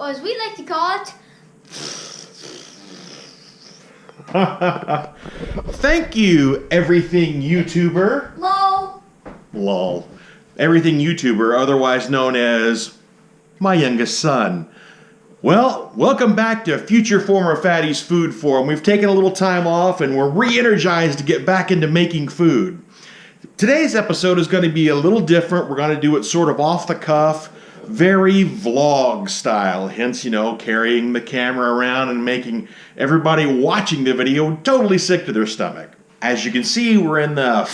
or as we like to call it. Thank you, everything YouTuber. Lol. Lol. Everything YouTuber, otherwise known as my youngest son. Well, welcome back to Future Former Fatty's Food Forum. We've taken a little time off and we're re-energized to get back into making food. Today's episode is going to be a little different. We're going to do it sort of off the cuff, very vlog style. Hence, carrying the camera around and making everybody watching the video totally sick to their stomach. As you can see, we're in the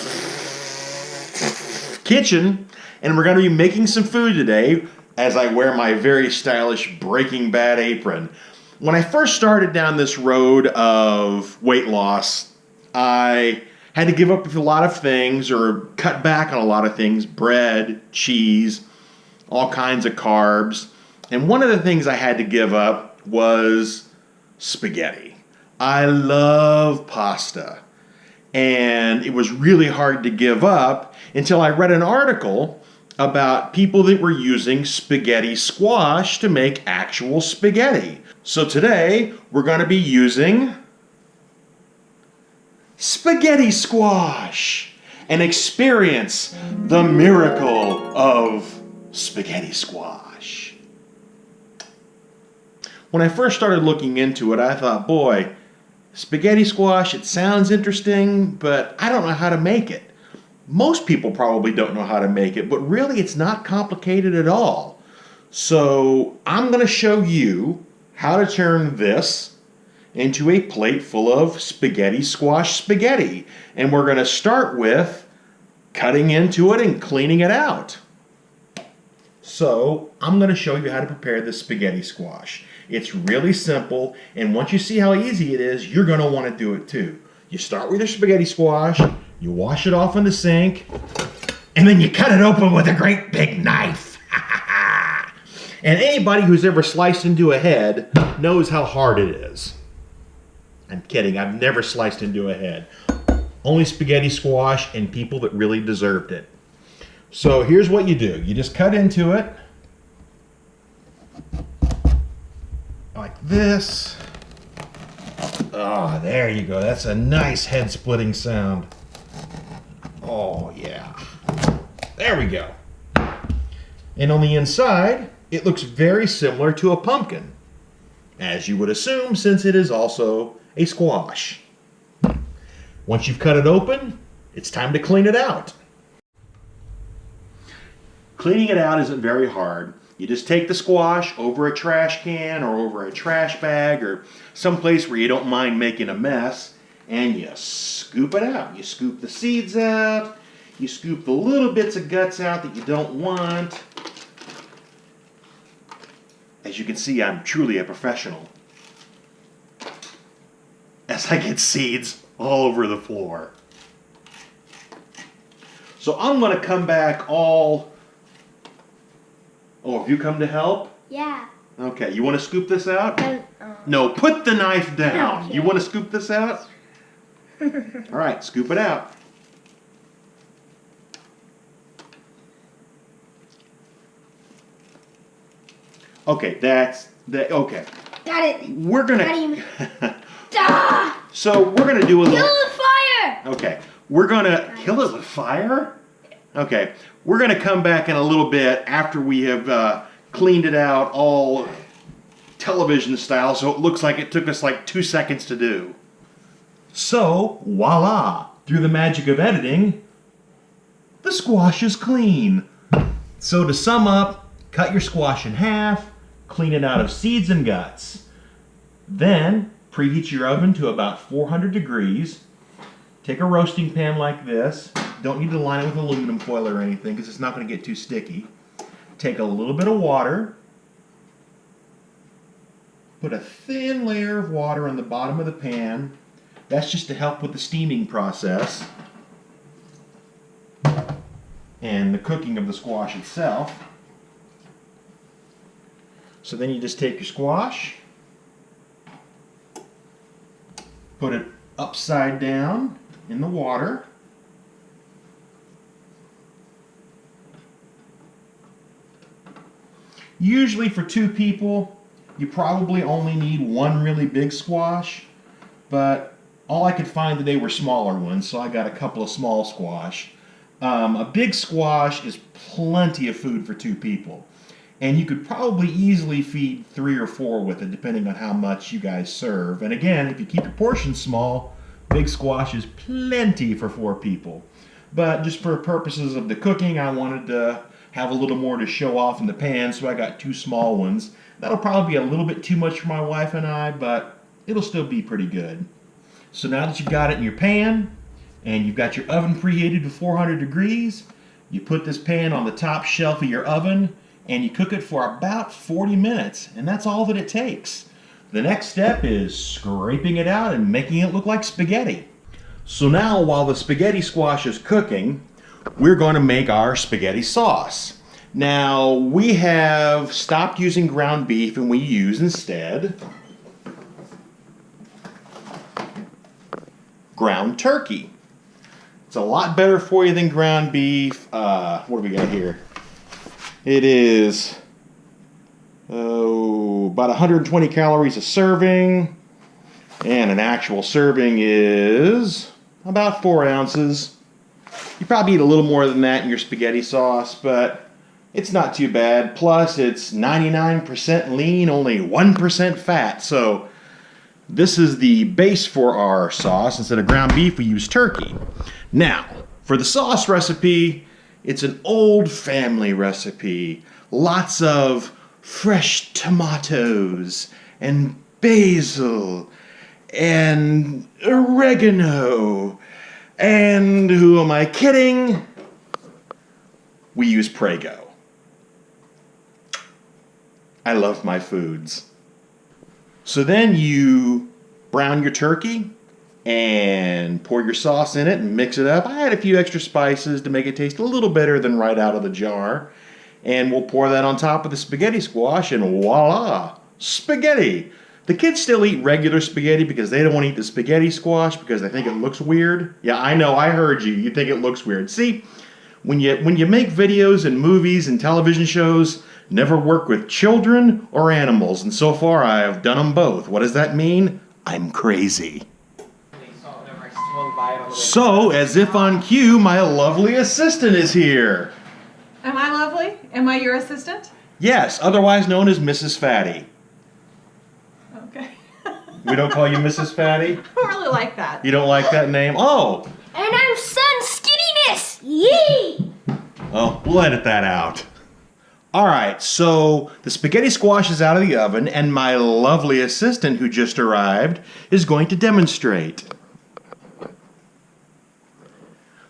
kitchen and we're going to be making some food today as I wear my very stylish Breaking Bad apron. When I first started down this road of weight loss, I had to give up a lot of things or cut back on a lot of things, bread, cheese, all kinds of carbs. And one of the things I had to give up was spaghetti. I love pasta. And it was really hard to give up until I read an article about people that were using spaghetti squash to make actual spaghetti. So today we're going to be using spaghetti squash and experience the miracle of spaghetti squash. When I first started looking into it, I thought, boy, spaghetti squash, it sounds interesting, but I don't know how to make it. Most people probably don't know how to make it, but really it's not complicated at all. So I'm going to show you how to turn this into a plate full of spaghetti squash spaghetti. And we're going to start with cutting into it and cleaning it out. So I'm going to show you how to prepare this spaghetti squash. It's really simple, and once you see how easy it is, you're going to want to do it too. You start with your spaghetti squash, you wash it off in the sink, and then you cut it open with a great big knife. And anybody who's ever sliced into a head knows how hard it is. I'm kidding, I've never sliced into a head. Only spaghetti squash and people that really deserved it. So here's what you do. You just cut into it like this. Oh, there you go. That's a nice head-splitting sound. Oh, yeah. There we go. And on the inside, it looks very similar to a pumpkin, as you would assume, since it is also a squash. Once you've cut it open, it's time to clean it out. Cleaning it out isn't very hard. You just take the squash over a trash can or over a trash bag or someplace where you don't mind making a mess, and you scoop it out. You scoop the seeds out, you scoop the little bits of guts out that you don't want. As you can see, I'm truly a professional, as I get seeds all over the floor. So I'm going to come back all... Oh, have you come to help? Yeah. Okay, you want to scoop this out? No, put the knife down. Okay. You want to scoop this out? All right, scoop it out. Okay, okay. Got it. We're gonna. Ah! So we're gonna do a little. Kill it with fire. Okay, we're gonna kill it with fire. Okay, we're gonna come back in a little bit after we have cleaned it out all television style, so it looks like it took us like 2 seconds to do. So voila! Through the magic of editing, the squash is clean. So to sum up, cut your squash in half, clean it out of seeds and guts. Then preheat your oven to about 400 degrees. Take a roasting pan like this. Don't need to line it with aluminum foil or anything because it's not going to get too sticky. Take a little bit of water. Put a thin layer of water on the bottom of the pan. That's just to help with the steaming process and the cooking of the squash itself. So then you just take your squash, put it upside down in the water. Usually for 2 people, you probably only need one really big squash, but all I could find today were smaller ones, so I got a couple of small squash. A big squash is plenty of food for 2 people. And you could probably easily feed 3 or 4 with it, depending on how much you guys serve. And again, if you keep your portions small, big squash is plenty for 4 people. But just for purposes of the cooking, I wanted to have a little more to show off in the pan, so I got 2 small ones. That'll probably be a little bit too much for my wife and I, but it'll still be pretty good. So now that you've got it in your pan, and you've got your oven preheated to 400 degrees, you put this pan on the top shelf of your oven, and you cook it for about 40 minutes, and that's all that it takes. The next step is scraping it out and making it look like spaghetti. So now, while the spaghetti squash is cooking, we're going to make our spaghetti sauce. Now, we have stopped using ground beef, and we use instead ground turkey. It's a lot better for you than ground beef. What do we got here? It is about 120 calories a serving, and an actual serving is about 4 ounces. You probably eat a little more than that in your spaghetti sauce, but it's not too bad. Plus, it's 99% lean, only 1% fat. So this is the base for our sauce. Instead of ground beef, we use turkey. Now, for the sauce recipe, it's an old family recipe. Lots of fresh tomatoes and basil and oregano. And who am I kidding? We use Prego. I love my foods. So then you brown your turkey and pour your sauce in it and mix it up. I had a few extra spices to make it taste a little better than right out of the jar. And we'll pour that on top of the spaghetti squash, and voila, spaghetti. The kids still eat regular spaghetti because they don't want to eat the spaghetti squash because they think it looks weird. Yeah, I know, I heard you. You think it looks weird. See, when you make videos and movies and television shows, never work with children or animals. And so far, I've done them both. What does that mean? I'm crazy. So, as if on cue, my lovely assistant is here. Am I lovely? Am I your assistant? Yes, otherwise known as Mrs. Fatty. Okay. We don't call you Mrs. Fatty? I don't really like that. You don't like that name? Oh! And I'm Son Skinniness! Yee! Oh, we'll edit that out. Alright, so the spaghetti squash is out of the oven, and my lovely assistant who just arrived is going to demonstrate.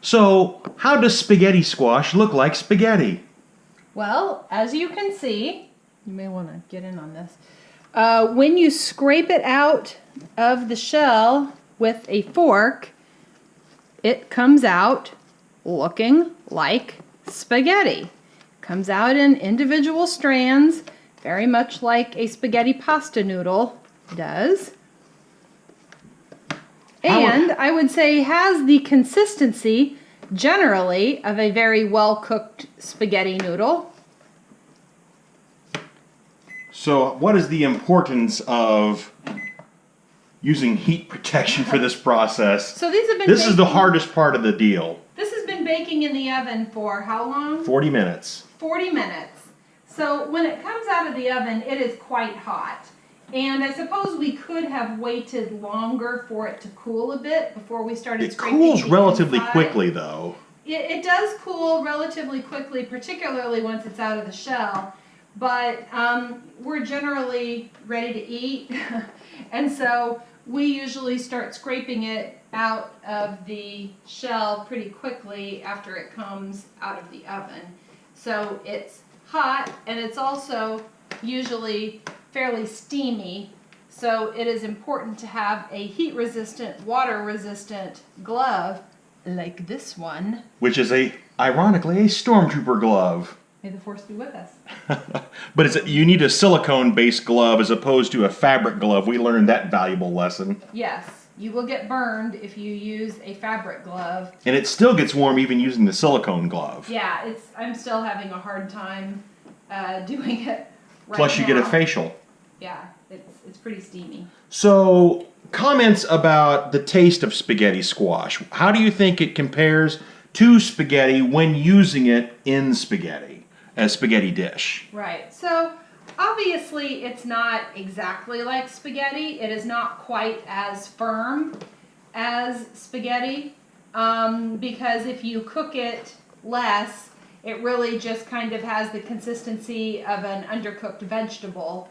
So, how does spaghetti squash look like spaghetti? Well, as you can see, you may want to get in on this. When you scrape it out of the shell with a fork, it comes out looking like spaghetti. Comes out in individual strands, very much like a spaghetti pasta noodle does. And I would say has the consistency, generally, of a very well-cooked spaghetti noodle. So what is the importance of using heat protection for this process? So these have been This is the hardest part of the deal. This has been baking in the oven for how long? 40 minutes. 40 minutes. So when it comes out of the oven, it is quite hot. And I suppose we could have waited longer for it to cool a bit before we started scraping. It cools the relatively inside. quickly, though. It does cool relatively quickly, particularly once it's out of the shell. But we're generally ready to eat. And so we usually start scraping it out of the shell pretty quickly after it comes out of the oven. So it's hot, and it's also usually fairly steamy, so it is important to have a heat-resistant, water-resistant glove like this one. Which is ironically, a stormtrooper glove. May the force be with us. But you need a silicone-based glove as opposed to a fabric glove. We learned that valuable lesson. Yes, you will get burned if you use a fabric glove. And it still gets warm even using the silicone glove. Yeah, I'm still having a hard time doing it right Plus you get a now. facial. yeah, it's pretty steamy. So, comments about the taste of spaghetti squash. How do you think it compares to spaghetti when using it in spaghetti, as spaghetti dish? Right. So obviously it's not exactly like spaghetti. It is not quite as firm as spaghetti because if you cook it less, it really just kind of has the consistency of an undercooked vegetable.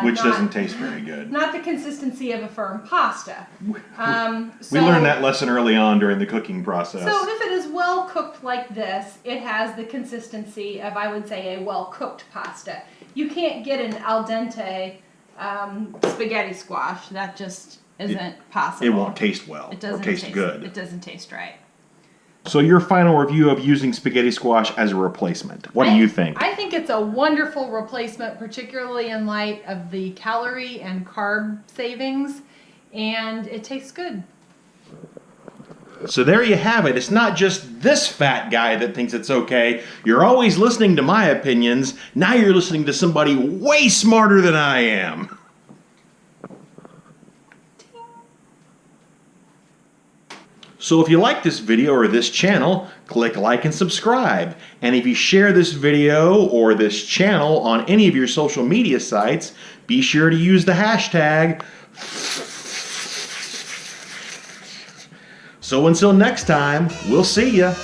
Which doesn't taste very good. Not the consistency of a firm pasta. We learned that lesson early on during the cooking process. So if it is well cooked like this, it has the consistency of, I would say, a well cooked pasta. You can't get an al dente spaghetti squash. That just isn't possible. It won't taste well or taste good. It doesn't taste right. So your final review of using spaghetti squash as a replacement. What do you think? I think it's a wonderful replacement, particularly in light of the calorie and carb savings, and it tastes good. So there you have it. It's not just this fat guy that thinks it's okay. You're always listening to my opinions. Now you're listening to somebody way smarter than I am. So if you like this video or this channel, click like and subscribe. And if you share this video or this channel on any of your social media sites, be sure to use the hashtag. So until next time, we'll see ya.